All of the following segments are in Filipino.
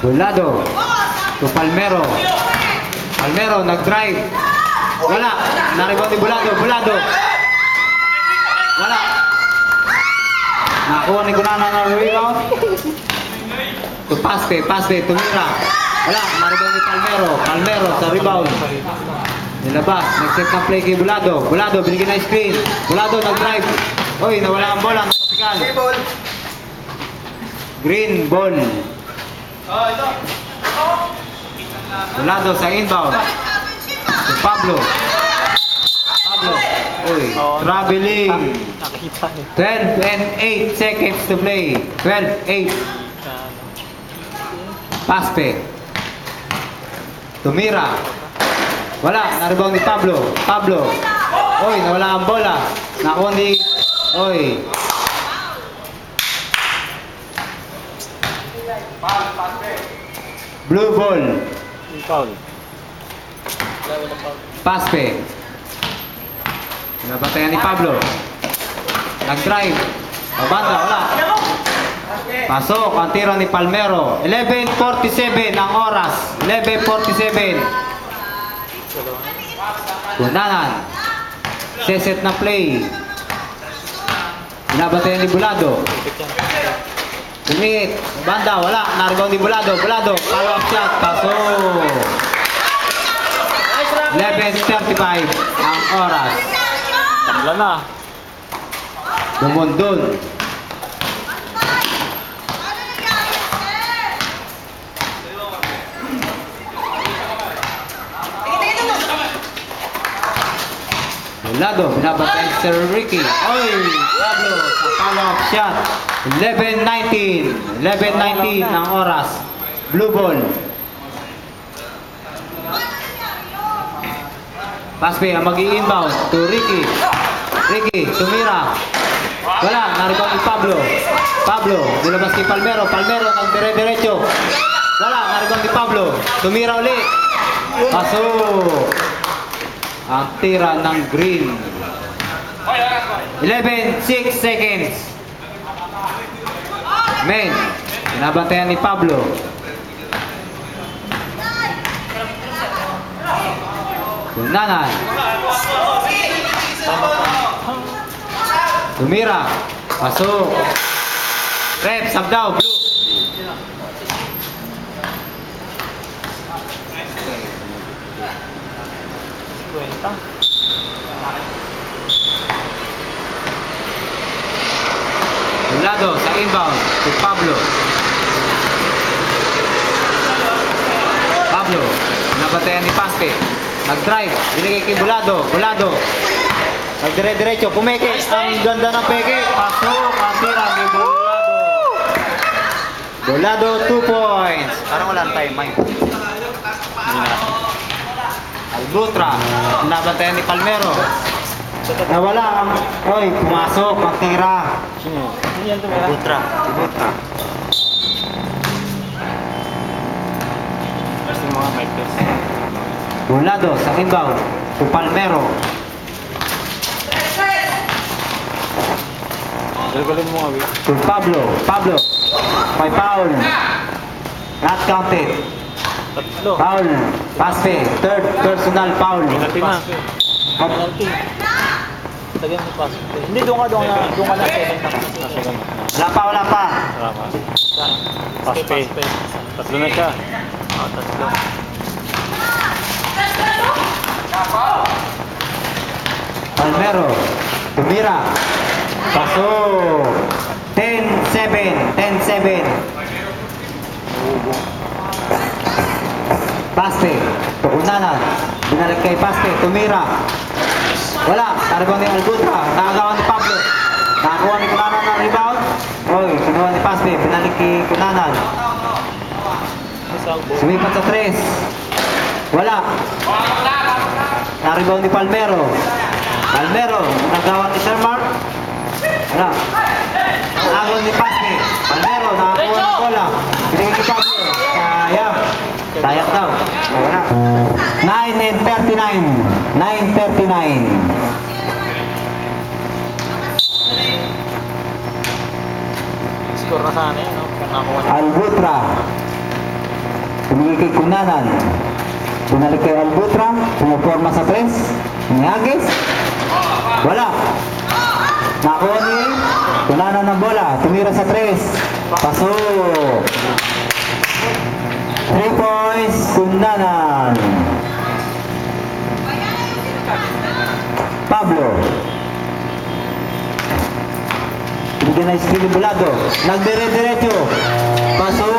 Bulado. To Palmero. Palmero, nag-drive. Wala. Na-rebound ni Bulado. Bulado. Wala. Nakuha ni Gunana na rebound. To Paspe. Paspe. Tumira. Wala. Na-rebound ni Palmero. Palmero sa rebound. Nilabas. Nag-set na play kay Bulado. Bulado, binigyan na screen. Bulado, nag-drive. Oy, nawala ang bola. Nakapikal. Green ball. Bulado sa inbound. Si Pablo. Pablo. Uy, traveling. 12 and 8 seconds to play. 12, 8. Paspe. Tumira. Wala, na-rebound ni Pablo. Pablo. Uy, nawala ang bola. Nakuha ni... Uy. Blue ball. Foul. Paspe. Nabatayan ni Pablo. Nag-drive. Pabanda, wala. Pasok ang tira ni Palmero. 11:47 ang oras. 11:47. Gunanan. Seset na play. Nabatayan ni Bulado. Tumit. Banda, wala. Nargaw ni Bulado. Bulado. Follow-up shot. Pasok. 11:35 ang oras. Wala na. Dumundun. Bulado, binabantay si Sir Ricky. Oy, Pablo, sa follow-up shot. 11:19. 11:19 ang oras. Blue ball. Paspe ang mag-i-inbound to Ricky. Ricky, tumira. Wala, naribang ni Pablo. Pablo, nilabas ni Palmero. Palmero, nagdire-diretso. Wala, naribang ni Pablo. Tumira ulit. Pasok. Ang tira ng green. 11:6 seconds. Men, binabantayan ni Pablo. Gunanan. Tumira. Pasok. Rep, sabdaw, blue. Bulado sa inbound to Pablo. Pablo, nabatayan ni Paspe. Nag-drive, binigay kay Bulado. Bulado. Nagdire-diretso, pumeke. Ang ganda ng peke. Pasok, ang tira ni Bulado. Bulado, 2 points. Parang walang time, Mike. Albutra, nabatayan ni Palmero. Nawala ang... Oy, pumasok, ang tira. Sino yan tumira? Albutra. Albutra. Gusto yung mga mic test. Bulado sa inbound to Palmero. Galgalin mo nga, Will. To Pablo. Pablo. May foul. Not counted. Tatlo. Foul. Paspe. Third personal foul. Penalty na. Penalty. Tagay mo pass. Hindi, doon ka na 7 na. Second. Wala pa, wala pa. Tama. Pass pay. Tatlo na siya. Tatlo. Palmero. Tumira. Pasok. 10-7. 10-7. Paspe. Tukunanan. Binalik kay Paspe. Tumira. Wala. Taribang ni Albutra. Nakagawa ni Pablo. Nakakuha ni Kunanan ng rebound. Oy, kinuha ni Paspe. Binalik kay Kunanan. Sumipat sa 3. Wala. Na-rebound ni Palmero. Palmero. Nagawa ni Sir Mark. Wala. Nagawa ni Paspe. Palmero. Nakakuha ng bola. Binigay kay Pablo. Sayang. Sayang daw. Wala. 9 and 39. 9:39. Score na sana yun, no? Nakuha na. Albutra. Binigay kay Kunanan. Binalik kay Albutra. Pumuporma sa press. Nihagis. Wala. Nakuha ni Kunanan ng bola. Tumira sa press. Paso. 3 points. Kunanan. Pablo. Bigyan na Steve Bulado. Nagdire-diretso. Paso.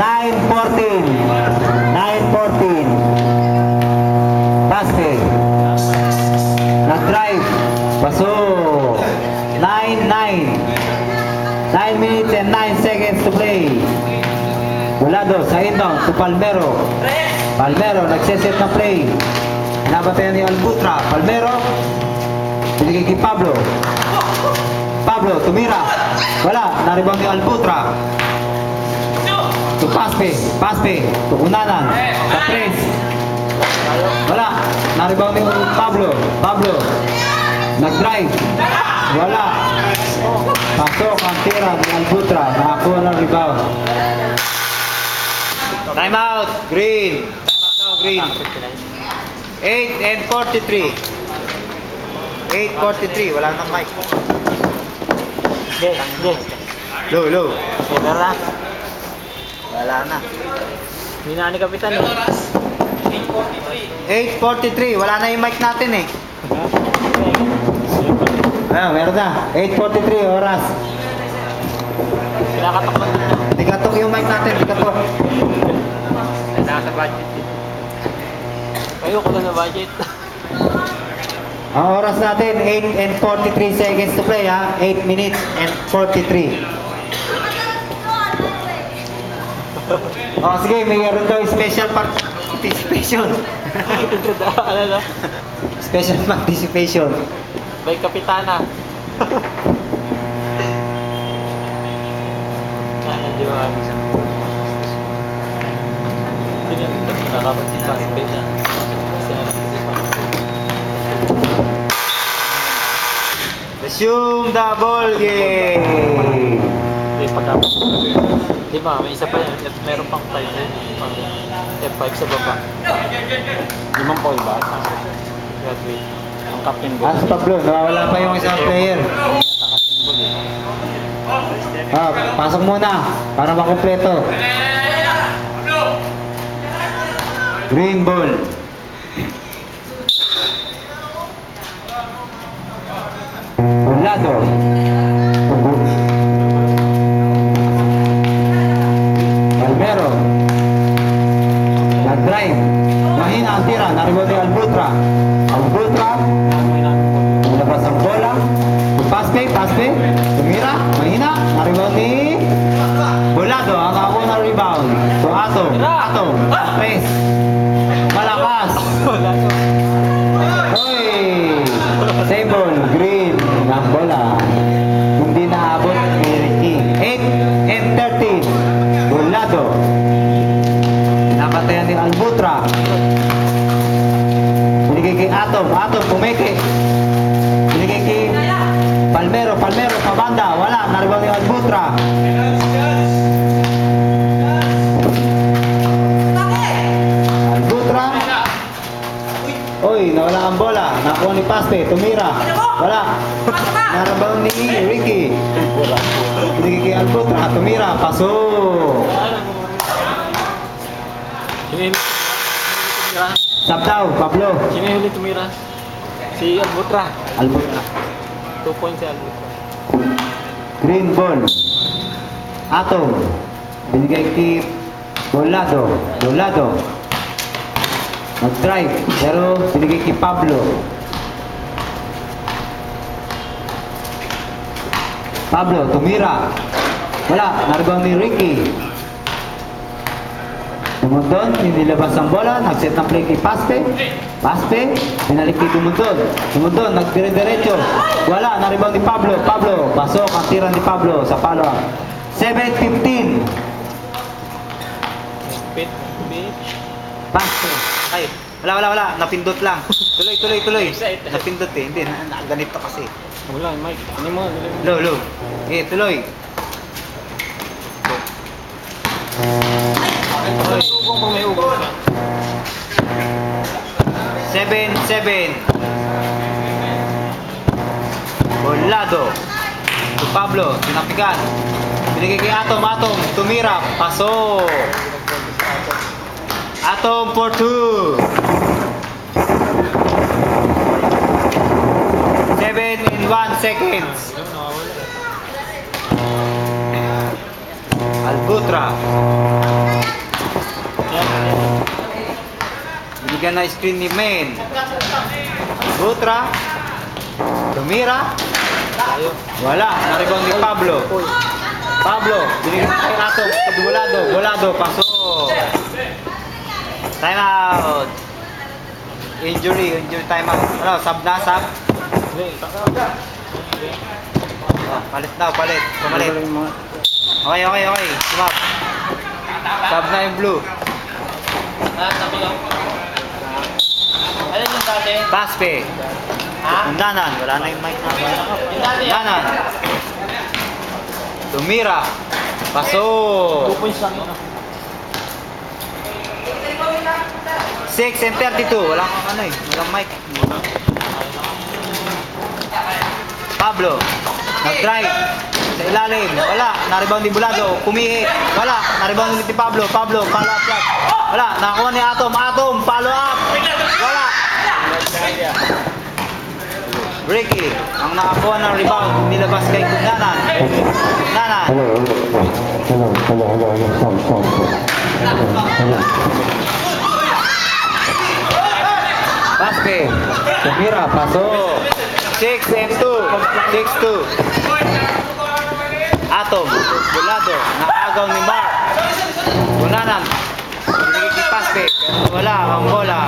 9-14. 9-14. Paste. Nag-drive. Paso. 9-9. 9 minutes and 9 seconds to play. Bulado sa inbound to Palmero. Palmero nagsiset na play. Nabatayan ni Albutra. Palmero. Binigay kay Pablo. Pablo, tumira. Wala, naribang ni Albutra. To Paspe, Paspe, to Kunanan, sa press. Wala, naribang ni Pablo. Pablo, nag-drive. Wala. Pasok ang tira ni Albutra. Nakakuha ng rebound. Time out, Green. Time out now, Green. 8 and 43. 8:43, wala nang mic. Low, low. Meron na. Wala na. Hindi na ni Kapitan eh. 8:43, wala na yung mic natin eh. Meron na. 8:43 oras. Kinakatok lang na. Tikatok yung mic natin, tikatok. Nasa budget eh. Ayoko na sa budget. Ang oras natin, 8 and 43 seconds to play ha. 8 minutes and 43. Sige, mayroon daw special participation. Ano na? Special participation. By Kapitana. Di ba? Sige, nakapag-participation. Resume the ball game. Hindi pa dapat. Di ba, may isa pa yan. Meron pang 5 din. Pang F5 sa baba. Limang call ba? Graduate. Ang captain ball. Pablo, nawawala pa yung isang player. Pasok muna para makumpleto. Green ball. Bulado. Palmero. Nag-drive. Mahina ang tira. Naribo ni Albutra. Albutra. Nilabas ang bola. Paspe, Paspe. Tumira. Mahina. Naribo ni Bulado. Ang ako na rebound. So Atom. Atom. Press. Malakas. Hoy! Same ball. Green. Ang bola. Hindi naabot ni Ricky. 8 and 13. Bulado. Napatayan ni Albutra. Binigay kay Atom. Atom, pumeke. Binigay kay Palmero. Palmero, pabanda. Wala. Naribang ni Albutra. Albutra. Oy, nawala ang bola. Nakuha ni Paspe. Tumira. Wala. Narabang ni Ricky. Binigay kay Albutra. Tumira. Paso. Stop daw, Pablo. Sino yung huli tumira? Si Albutra. Albutra. 2 points si Albutra. Green ball. Atom. Binigay kay Bolado. Bolado. Mag-drive. Pero binigay kay Pablo. Pablo, tumira. Wala. Naribang ni Ricky. Dumundon, nilabas ang bola, nag-set ng play kay Paspe. Paspe, binalik kay Dumundon. Dumundon, nagdire-diretso. Wala, naribang ni Pablo. Pablo, pasok ang tira ni Pablo sa follow-up. 7-15. Pit. Paspe. Ay, wala. Napindot lang. Tuloy. Napindot eh. Hindi, ganito kasi. Wala, Mike. Ano mo? Low. Tuloy. 7-7. Bolado. To Pablo, sinapigan. Binigay kay Atom, tumira, paso. Atom for 2. 7 in 1 seconds. Albutra. Binigyan na screen ni Main. Albutra. Tumira. Wala. Naribang ni Pablo. Pablo. Binigyan kay Atom. Bolado. Paso. Time out. Injury time out. Ano, sub na, sub? Oh, palit. Pumalit. Okay. Sumap. Sub na yung blue. Ano yung dati? Paspe. Undanan. Wala na yung mic na. Undanan. Tumira. Paso. 2 points lang yun. 6 and 32. Walang mic. Pablo. Nag-drive. Sa ilalim. Wala. Na-rebound ni Bolado. Kumihit. Wala. Na-rebound ni Pablo. Follow up shot. Wala. Nakakuha ni Atom. Follow up. Wala. Ricky. Ang nakakuha ng rebound. Nilabas kay Kundanan. Paspe. Tumira. Paso. 6 and 2. 6-2. Atom. Bolado. Nakagaw ni Mark. Kundanan. Binigay kay Paspe. Pero wala. Ang bola.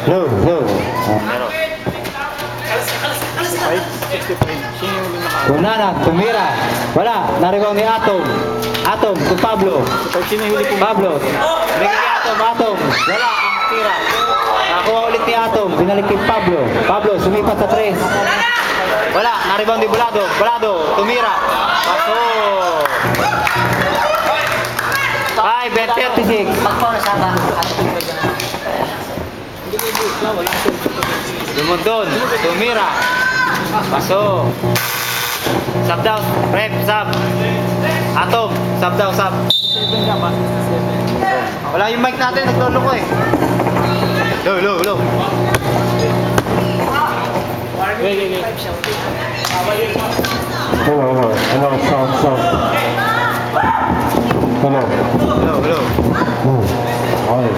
No. Pero. 65. Sino yung naka? Kundanan. Tumira. Wala. Naribaw ni Atom. To Pablo. Sino yung huli ko? Pablo. Binigay kay Atom. Wala. Ang tira. Nakuha ulit ni Atom. Binalik kay Pablo. Sumipat sa 3. Wala. Naribaw ni Bolado. Tumira. Paso. 5 and 36. Lumundon. Tumira. Paso. Sub down. Rep. Sub. Atom. Sub down. Sub. 7 ka ba? 7. Wala yung mic natin. Naglolo ko eh. Low. Wait. Hello, sound. Hello. Hi.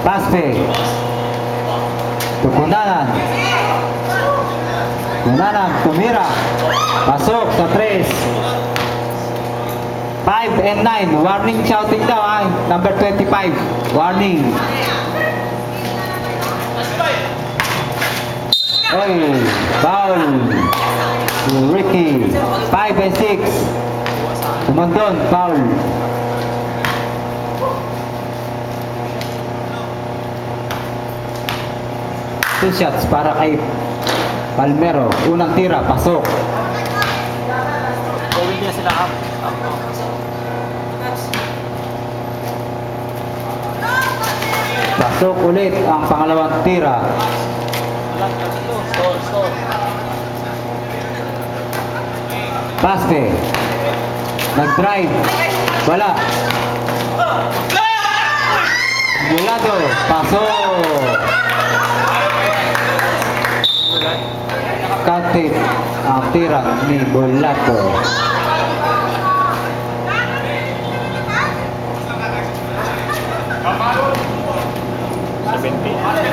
Paspe. Kundanan. Tumira. Pasok sa 3. 5 and 9. Warning shouting daw ay. Number 25. Warning. Oy, foul. Ricky. 5 and 6. Tumundon, foul. Two shots para kay Palmero. Unang tira, pasok. Gawin niya sila up. Pasok ulit ang pangalawang tira. Store. Paspe. Nag-drive. Wala. Bolado. Pasok. Katit ang tira ni Bolado.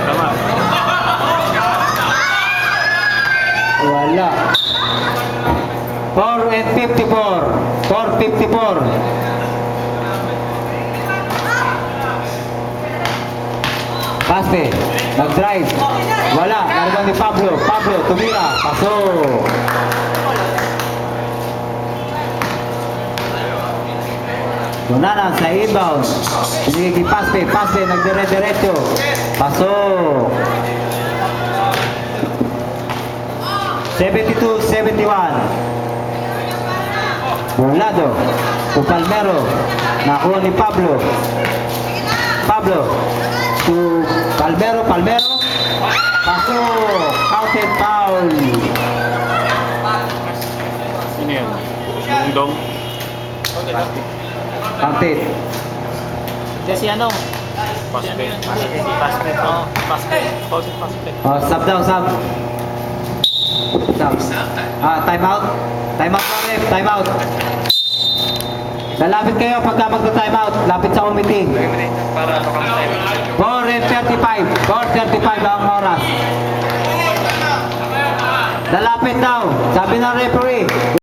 Tama. Wala. 4 and 54. 4:54. Paspe. Nag-drive. Wala. Nariban ni Pablo. Tumira. Pasok. Kundanan sa inbound. Binigay kay Paspe. Nagdire-diretso. Pasok. 72-71. Burlado. To Palmero. Nakuha ni Pablo. Pablo. To Palmero. Palmero. Pasok. Counted foul. Sino yan? Dong. Counted. Hindi si ano? Basket. Basket. Oh, basket. Basket. Basket. Oh, sub daw, sub. Sub. Time out. Time out, ref. Time out. Lalapit kayo pagka magta-time out. Lapit sa committee. Para ano kami tayo? 4:35. 4:35 ang oras. Lalapit daw. Sabi ng referee.